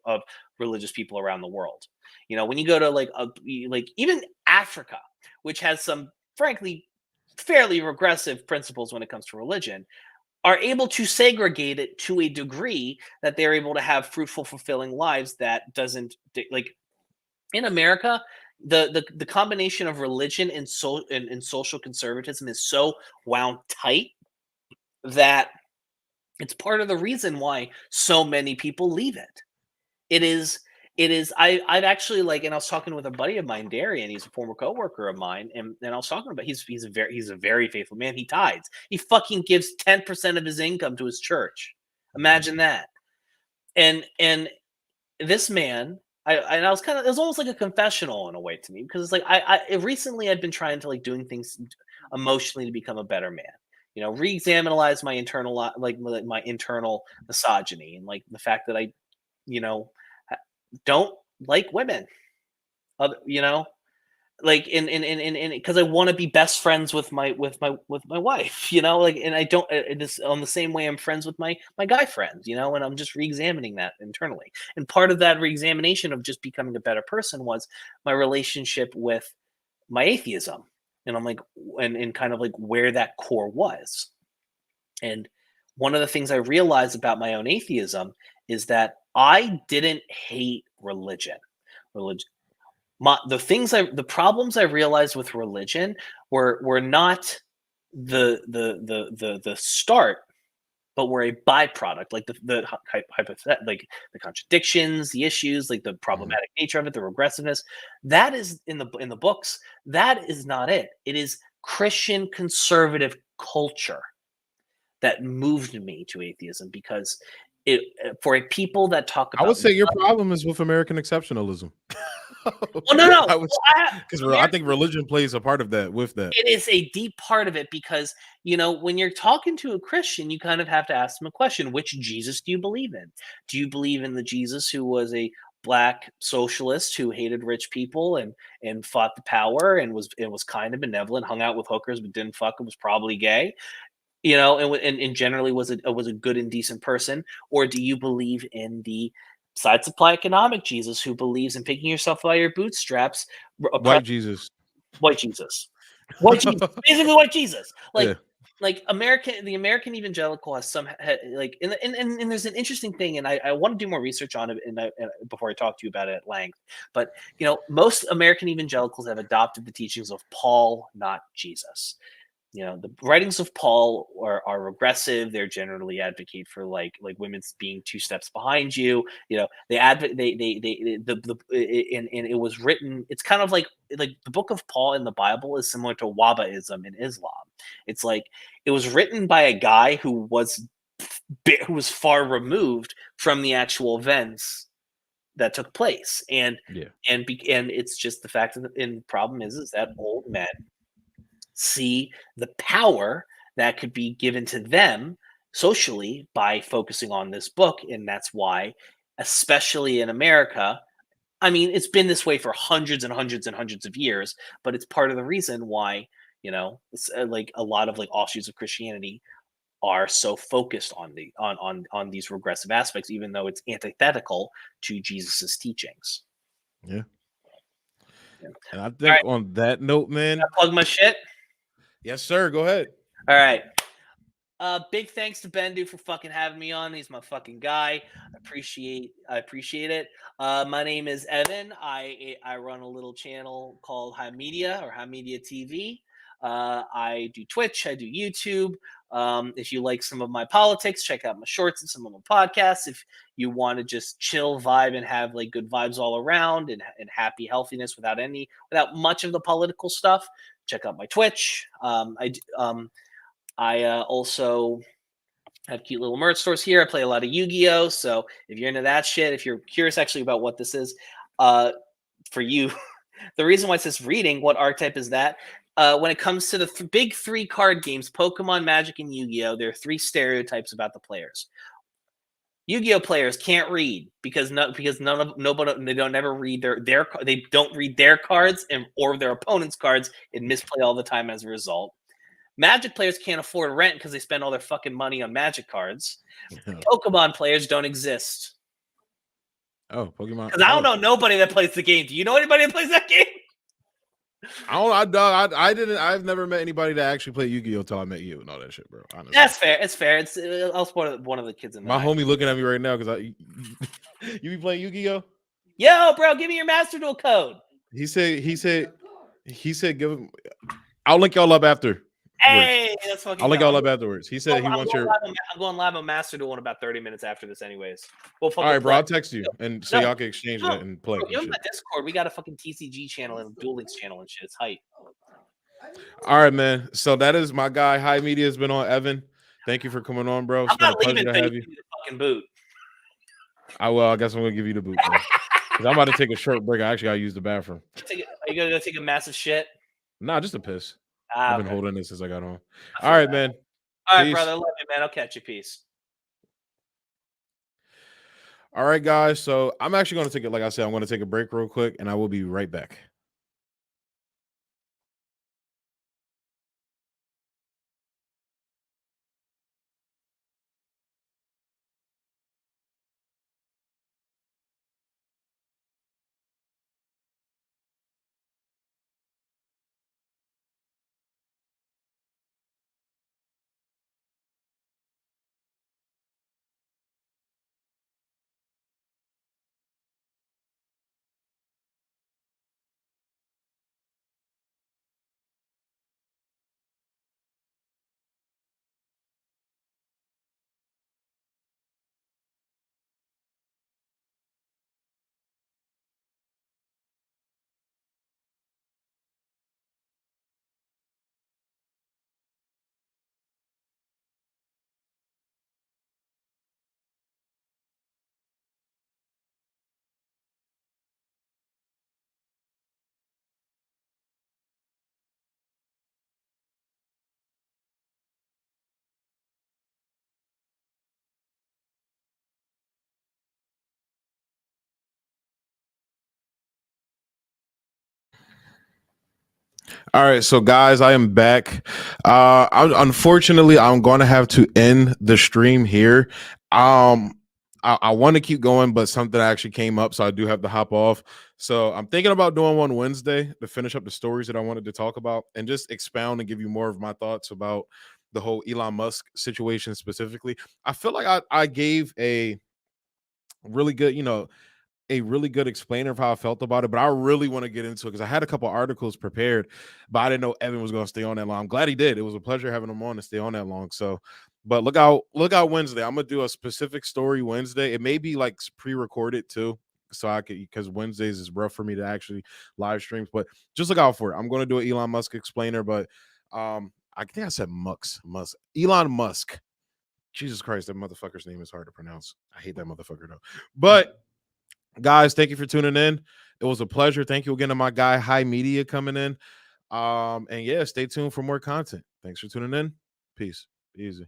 of religious people around the world. You know, when you go to like even Africa, which has some frankly fairly regressive principles when it comes to religion, are able to segregate it to a degree that they're able to have fruitful, fulfilling lives that doesn't like in America, the combination of religion and social conservatism is so wound tight that it's part of the reason why so many people leave it. It is I've actually like, and I was talking with a buddy of mine, Darian, he's a former coworker of mine, and I was talking about he's a very faithful man. He tithes. He fucking gives 10% of his income to his church. Imagine that. And this man, I was kind of, it was almost like a confessional in a way to me because it's like recently I've been trying to like doing things emotionally to become a better man. You know, re-examinize my internal my internal misogyny and like the fact that I, you know, don't like women. You know, like in because I want to be best friends with my wife, you know, like, and I don't this on the same way I'm friends with my guy friends, you know, and I'm just re-examining that internally. And part of that re-examination of just becoming a better person was my relationship with my atheism. And I'm like, and kind of like where that core was. And one of the things I realized about my own atheism is that I didn't hate religion. Religion the problems I realized with religion were not the start, but were a byproduct, like like the contradictions, the issues, like the problematic nature of it, the regressiveness. That is in the books. That is not it. It is Christian conservative culture that moved me to atheism because it for a people that talk I would about say your problem is with American exceptionalism. well, no, I would because I think religion plays a part of that with that. it is a deep part of it because, you know, when you're talking to a Christian, you kind of have to ask them a question. Which Jesus do you believe in? Do you believe in the Jesus who was a black socialist who hated rich people and fought the power and was kind of benevolent, hung out with hookers but didn't fuck and was probably gay, you know, and generally was a good and decent person? Or do you believe in the side supply economic Jesus who believes in picking yourself by your bootstraps, White Jesus. white Jesus, white Jesus, basically white Jesus. Yeah. Like the American evangelical has some like, and there's an interesting thing, and I want to do more research on it, and before I talk to you about it at length. But you know, most American evangelicals have adopted the teachings of Paul, not Jesus. The writings of Paul are regressive. They're generally advocate for women's being two steps behind you. They advocate they and it was written. It's kind of like the book of Paul in the Bible is similar to Wahhabism in Islam. It's like it was written by a guy who was far removed from the actual events that took place, and Yeah. and it's just the fact that the problem is that old men see the power that could be given to them socially by focusing on this book. And that's why, especially in America, I mean, it's been this way for hundreds and hundreds and hundreds of years, but it's part of the reason why, it's, like a lot of offshoots of Christianity are so focused on on these regressive aspects, even though it's antithetical to Jesus's teachings. Yeah. Yeah. And I All think right, on that note, man. I plug my shit. Yes, sir. Go ahead. All right. Big thanks to Bendu for fucking having me on. He's my fucking guy. I appreciate it. My name is Evan. I run a little channel called High Media or High Media TV. I do Twitch. I do YouTube. If you like some of my politics, check out my shorts and some of my podcasts. If you want to just chill, vibe, and have good vibes all around and happy healthiness without much of the political stuff, check out my Twitch. I also have cute little merch stores here. I play a lot of Yu-Gi-Oh! So if you're into that shit, if you're curious actually about what this is, for you, the reason why it says reading, what archetype is that? When it comes to the big three card games, Pokemon, Magic, and Yu-Gi-Oh! There are three stereotypes about the players. Yu-Gi-Oh! Players can't read because nobody they don't ever read they don't read their cards or their opponent's cards and misplay all the time as a result. Magic players can't afford rent because they spend all their fucking money on Magic cards. Pokemon players don't exist. Oh, Pokemon. Because I don't know nobody that plays the game. Do you know anybody that plays that game? I've never met anybody that actually played Yu-Gi-Oh! Until I met you and all that shit, bro. Honestly. That's fair. It's fair. I was one of the kids in my homie looking at me right now because you be playing Yu-Gi-Oh? Yo, bro, give me your Master Duel code. He said give him. I'll link y'all up after. Hey, that's fucking. I'll link y'all up afterwards. He said he wants your. I'm going live on Master Duel in about 30 minutes after this, anyways. All right, bro. I'll text you and so y'all can exchange that and play. Bro, my Discord. We got a fucking TCG channel and a Duel Links channel and shit. It's hype. All right, man. So that is my guy. High Media has been on. Evan, thank you for coming on, bro. It's been a pleasure to have you. Fucking boot. I guess I'm gonna give you the boot. Because I'm about to take a short break. I actually gotta use the bathroom. Are you gonna go take a massive shit? Nah, just a piss. I've been holding this since I got home. All right, man. All right, brother. Love you, man. I'll catch you. Peace. All right, guys. So I'm actually going to take it. Like I said, I'm going to take a break real quick, and I will be right back. All right, so guys, I am back. Unfortunately, I'm going to have to end the stream here. I want to keep going, but something actually came up, so I do have to hop off. So I'm thinking about doing one Wednesday to finish up the stories that I wanted to talk about and just expound and give you more of my thoughts about the whole Elon Musk situation specifically. I feel like I gave a really good, a really good explainer of how I felt about it, but I really want to get into it because I had a couple articles prepared, but I didn't know Evan was going to stay on that long. I'm glad he did. It was a pleasure having him on to stay on that long. So, but look out Wednesday. I'm gonna do a specific story Wednesday. It may be like pre-recorded too, so I could, because Wednesdays is rough for me to actually live streams. But just look out for it. I'm going to do an Elon Musk explainer, but I think I said Musk. Elon Musk. Jesus Christ, that motherfucker's name is hard to pronounce. I hate that motherfucker though. But guys, thank you for tuning in. It was a pleasure. Thank you again to my guy High Media coming in. And yeah, stay tuned for more content. Thanks for tuning in. Peace. Be easy.